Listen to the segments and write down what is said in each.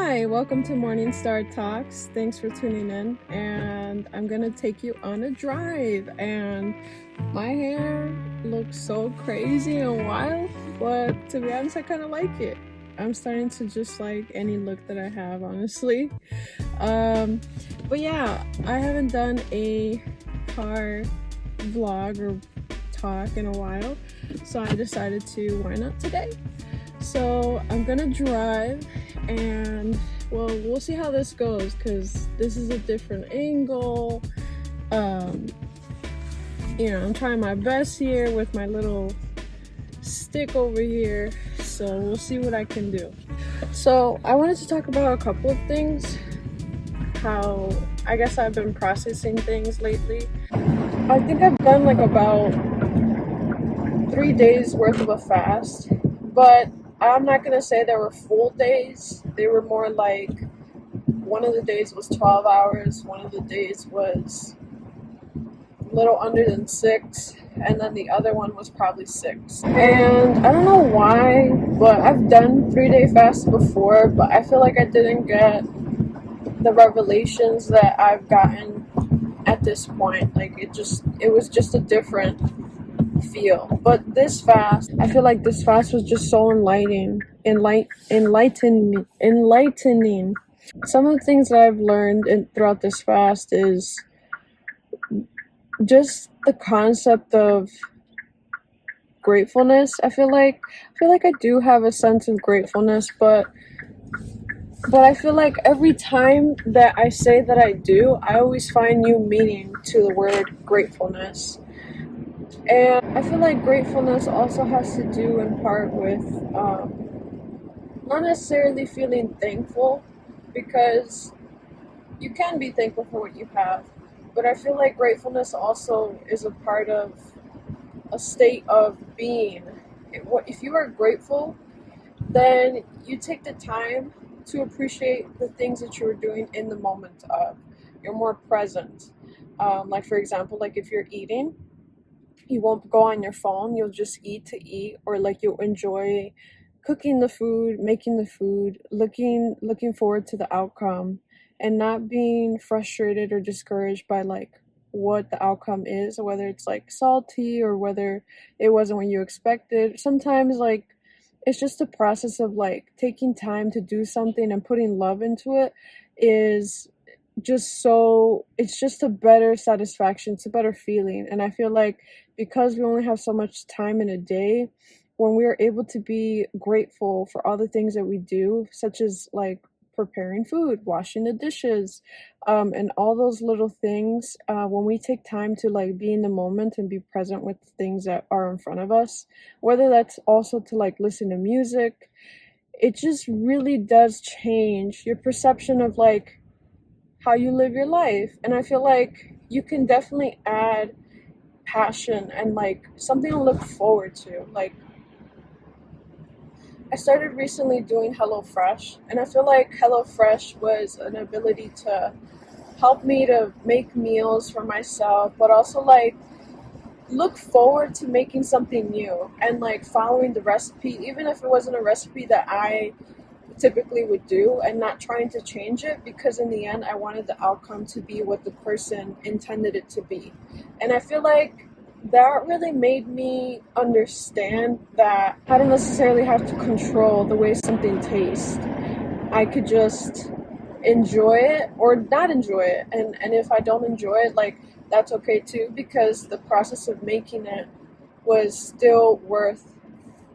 Hi, welcome to Morning Star Talks. Thanks for tuning in. And I'm gonna take you on a drive. And my hair looks so crazy and wild, but to be honest, I kind of like it. I'm starting to just like any look that I have, honestly. Um, but yeah, I haven't done a car vlog or talk in a while, so I decided to why not today. So I'm gonna drive and well, we'll see how this goes because this is a different angle. um I'm trying my best here with my little stick over here, so we'll see what I can do. So I wanted to talk about a couple of things, how I guess I've been processing things lately. I think I've done like about 3 days worth of a fast, but I'm not gonna say they were full days. They were more like one of the days was 12 hours, one of the days was a little under than 6, and then the other one was probably 6. And I don't know why, but I've done 3-day fasts before, but I feel like I didn't get the revelations that I've gotten at this point. Like it was just a different feel. But this fast, I feel like this fast was just so enlightening. Some of the things that I've learned throughout this fast is just the concept of gratefulness. I feel like I do have a sense of gratefulness, but I feel like every time that I say that I do, I always find new meaning to the word gratefulness. And I feel like gratefulness also has to do in part with not necessarily feeling thankful, because you can be thankful for what you have, but I feel like gratefulness also is a part of a state of being. If you are grateful, then you take the time to appreciate the things that you're doing in the moment of. You're more present. Like for example, like if you're eating, you won't go on your phone, you'll just eat to eat, or like you'll enjoy cooking the food, making the food, looking forward to the outcome, and not being frustrated or discouraged by like what the outcome is, or whether it's like salty or whether it wasn't what you expected. Sometimes like it's just a process of like taking time to do something and putting love into it is it's just a better satisfaction, it's a better feeling. And I feel like because we only have so much time in a day, when we are able to be grateful for all the things that we do, such as like preparing food, washing the dishes, and all those little things, when we take time to like be in the moment and be present with the things that are in front of us, whether that's also to like listen to music, it just really does change your perception of like how you live your life. And I feel like you can definitely add passion and like something to look forward to. Like I started recently doing HelloFresh, and I feel like HelloFresh was an ability to help me to make meals for myself, but also like look forward to making something new and like following the recipe, even if it wasn't a recipe that I typically would do, and not trying to change it, because in the end I wanted the outcome to be what the person intended it to be. And I feel like that really made me understand that I don't necessarily have to control the way something tastes. I could just enjoy it or not enjoy it, and if I don't enjoy it, like that's okay too, because the process of making it was still worth.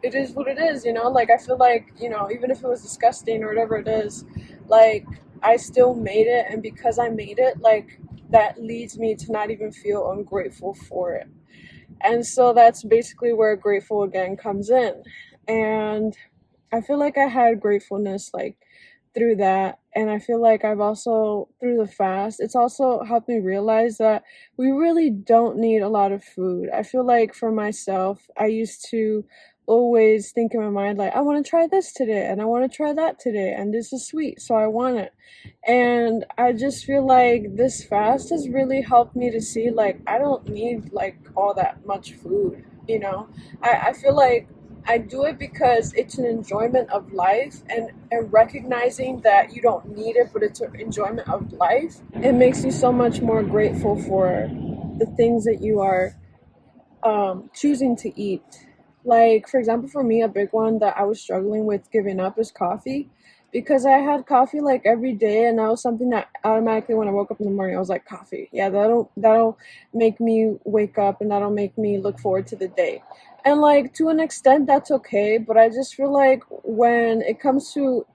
It is what it is, like I feel like, even if it was disgusting or whatever it is, like I still made it, and because I made it, like that leads me to not even feel ungrateful for it. And so that's basically where grateful again comes in. And I feel like I had gratefulness like through that. And I feel like I've also, through the fast, it's also helped me realize that we really don't need a lot of food. I feel like for myself, I used to always think in my mind, like, I want to try this today and I want to try that today. And this is sweet, so I want it. And I just feel like this fast has really helped me to see, like, I don't need like all that much food. I feel like I do it because it's an enjoyment of life, and recognizing that you don't need it, but it's an enjoyment of life. It makes you so much more grateful for the things that you are choosing to eat. Like, for example, for me, a big one that I was struggling with giving up is coffee. Because I had coffee like every day, and that was something that automatically, when I woke up in the morning, I was like, coffee. Yeah, that'll make me wake up, and that'll make me look forward to the day. And like, to an extent, that's okay. But I just feel like when it comes to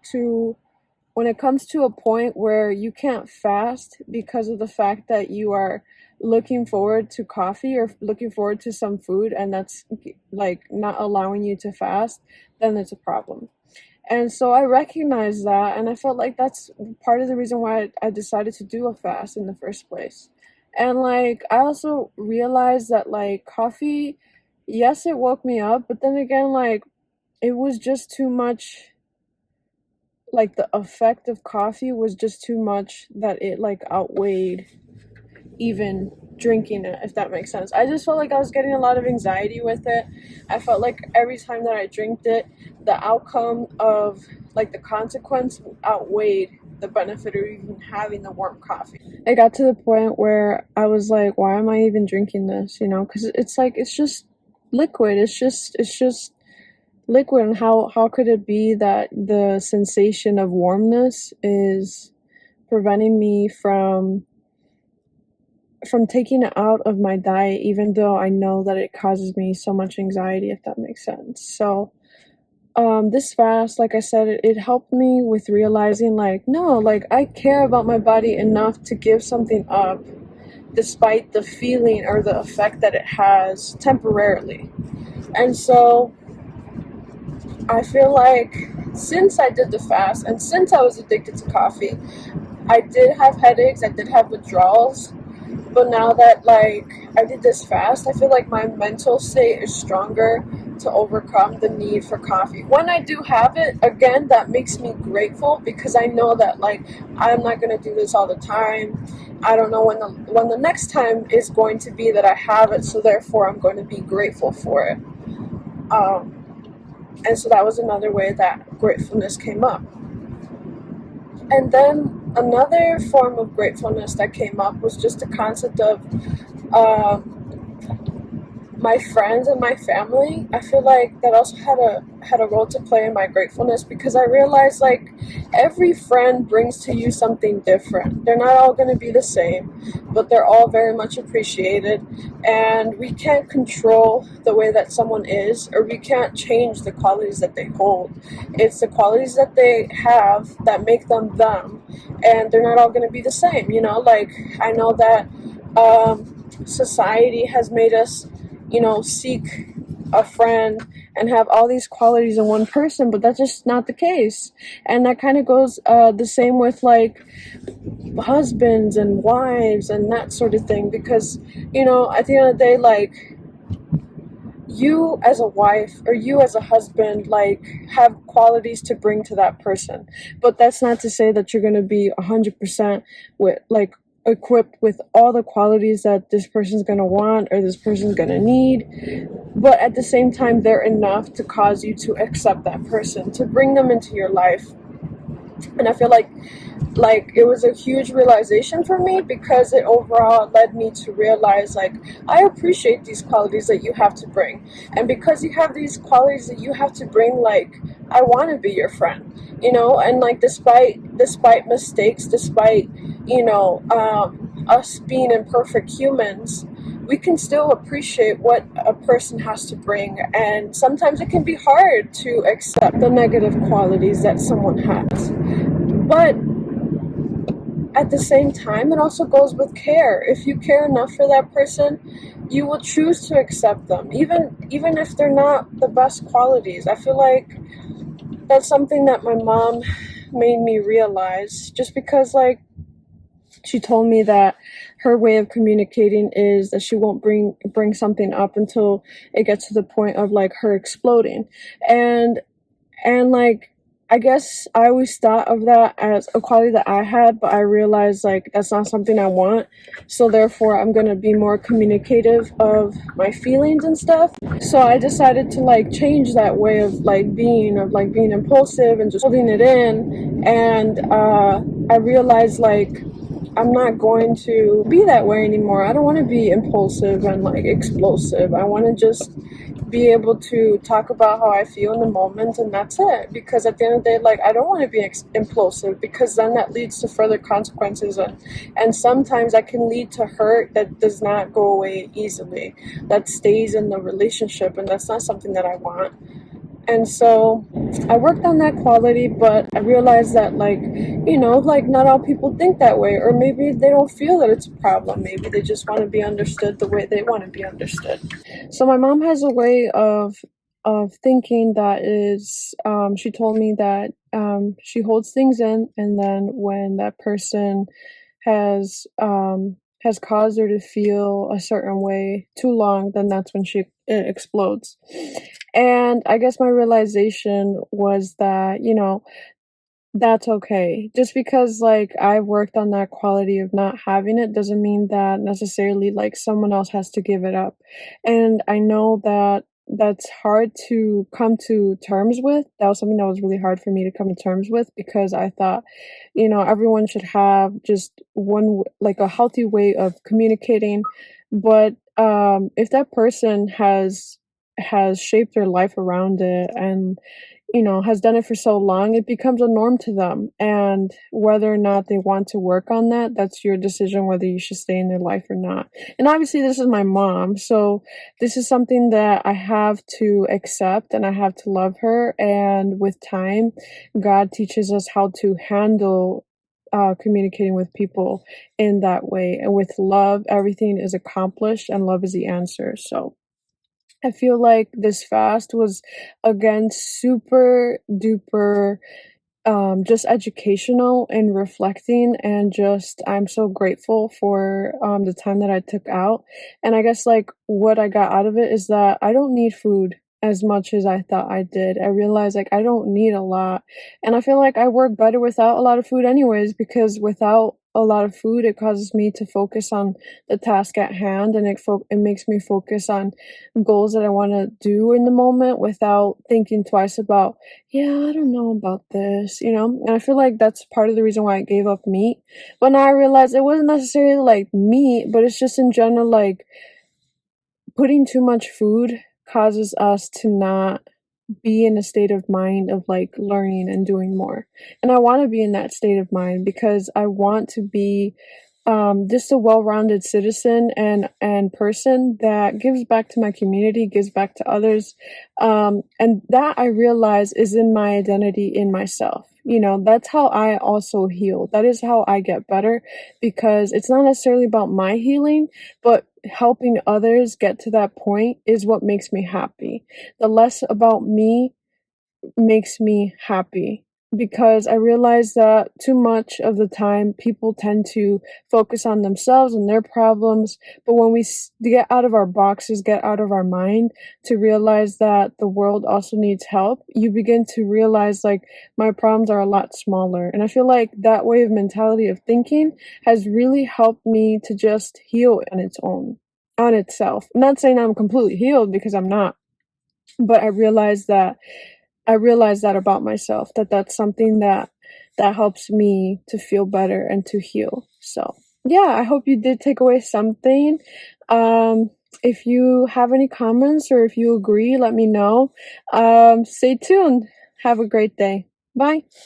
a point where you can't fast because of the fact that you are looking forward to coffee or looking forward to some food, and that's like not allowing you to fast, then it's a problem. And so I recognized that, and I felt like that's part of the reason why I decided to do a fast in the first place. And like, I also realized that like coffee, yes, it woke me up, but then again, like, it was just too much. Like, the effect of coffee was just too much that it like outweighed even drinking it, if that makes sense. I just felt like I was getting a lot of anxiety with it. I felt like every time that I drank it, the outcome of like the consequence outweighed the benefit of even having the warm coffee. It got to the point where I was like, why am I even drinking this? Because it's like, it's just liquid. It's just liquid. And how could it be that the sensation of warmness is preventing me from taking it out of my diet, even though I know that it causes me so much anxiety, if that makes sense. So this fast, like I said, it helped me with realizing like, no, like, I care about my body enough to give something up despite the feeling or the effect that it has temporarily. And so I feel like since I did the fast and since I was addicted to coffee, I did have headaches, I did have withdrawals. But now that like I did this fast, I feel like my mental state is stronger to overcome the need for coffee. When I do have it, again, that makes me grateful because I know that like I'm not gonna do this all the time. I don't know when the next time is going to be that I have it, so therefore I'm going to be grateful for it. And so that was another way that gratefulness came up. And then another form of gratefulness that came up was just the concept of uh, my friends and my family. I feel like that also had a role to play in my gratefulness because I realized like every friend brings to you something different. They're not all going to be the same, but they're all very much appreciated, and we can't control the way that someone is, or we can't change the qualities that they hold. It's the qualities that they have that make them them, and they're not all going to be the same. Like, I know that society has made us seek a friend and have all these qualities in one person, but that's just not the case. And that kind of goes the same with like husbands and wives and that sort of thing, because at the end of the day, like, you as a wife or you as a husband like have qualities to bring to that person, but that's not to say that you're going to be 100% with like equipped with all the qualities that this person's going to want or this person's going to need. But at the same time, they're enough to cause you to accept that person, to bring them into your life. And I feel like it was a huge realization for me because it overall led me to realize like I appreciate these qualities that you have to bring, and because you have these qualities that you have to bring, like, I want to be your friend, and like despite mistakes, despite us being imperfect humans, we can still appreciate what a person has to bring, and sometimes it can be hard to accept the negative qualities that someone has. But at the same time, it also goes with care. If you care enough for that person, you will choose to accept them, even if they're not the best qualities. I feel like that's something that my mom made me realize, just because like she told me that her way of communicating is that she won't bring something up until it gets to the point of like her exploding. And like, I guess I always thought of that as a quality that I had, but I realized like that's not something I want. So therefore, I'm gonna be more communicative of my feelings and stuff. So I decided to like change that way of like being impulsive and just holding it in. And I realized like I'm not going to be that way anymore. I don't want to be impulsive and like explosive. I want to just be able to talk about how I feel in the moment, and that's it. Because at the end of the day, like I don't want to be implosive, because then that leads to further consequences, and sometimes that can lead to hurt that does not go away easily, that stays in the relationship, and that's not something that I want. And so I worked on that quality, but I realized that, like, like not all people think that way, or maybe they don't feel that it's a problem. Maybe they just want to be understood the way they want to be understood. So my mom has a way of thinking that is, she told me that she holds things in, and then when that person has caused her to feel a certain way too long, then that's when it explodes. And I guess my realization was that, that's okay. Just because like I worked on that quality of not having it doesn't mean that necessarily like someone else has to give it up. And I know that that's hard to come to terms with. That was something that was really hard for me to come to terms with, because I thought, everyone should have just like a healthy way of communicating. But if that person has shaped their life around it, and has done it for so long, it becomes a norm to them. And whether or not they want to work on that, that's your decision whether you should stay in their life or not. And obviously, this is my mom. So this is something that I have to accept, and I have to love her. And with time, God teaches us how to handle communicating with people in that way. And with love, everything is accomplished, and love is the answer. So I feel like this fast was again super duper just educational and reflecting, and just I'm so grateful for the time that I took out. And I guess like what I got out of it is that I don't need food as much as I thought I did. I realized like I don't need a lot, and I feel like I work better without a lot of food anyways, because without a lot of food it causes me to focus on the task at hand, and it makes me focus on goals that I want to do in the moment without thinking twice about, yeah, I don't know about this. And I feel like that's part of the reason why I gave up meat. But now I realize it wasn't necessarily like meat, but it's just in general, like putting too much food causes us to not be in a state of mind of like learning and doing more. And I want to be in that state of mind because I want to be just a well-rounded citizen and person that gives back to my community, gives back to others, and that I realize is in my identity in myself. That's how I also heal. That is how I get better, because it's not necessarily about my healing, but helping others get to that point is what makes me happy. The less about me makes me happy, because I realize that too much of the time people tend to focus on themselves and their problems. But when we get out of our boxes, get out of our mind to realize that the world also needs help, you begin to realize like my problems are a lot smaller. And I feel like that way of mentality of thinking has really helped me to just heal on its own, on itself. I'm not saying I'm completely healed, because I'm not, but I realized that about myself, that that's something that helps me to feel better and to heal. So, yeah, I hope you did take away something. If you have any comments or if you agree, let me know. Stay tuned. Have a great day. Bye.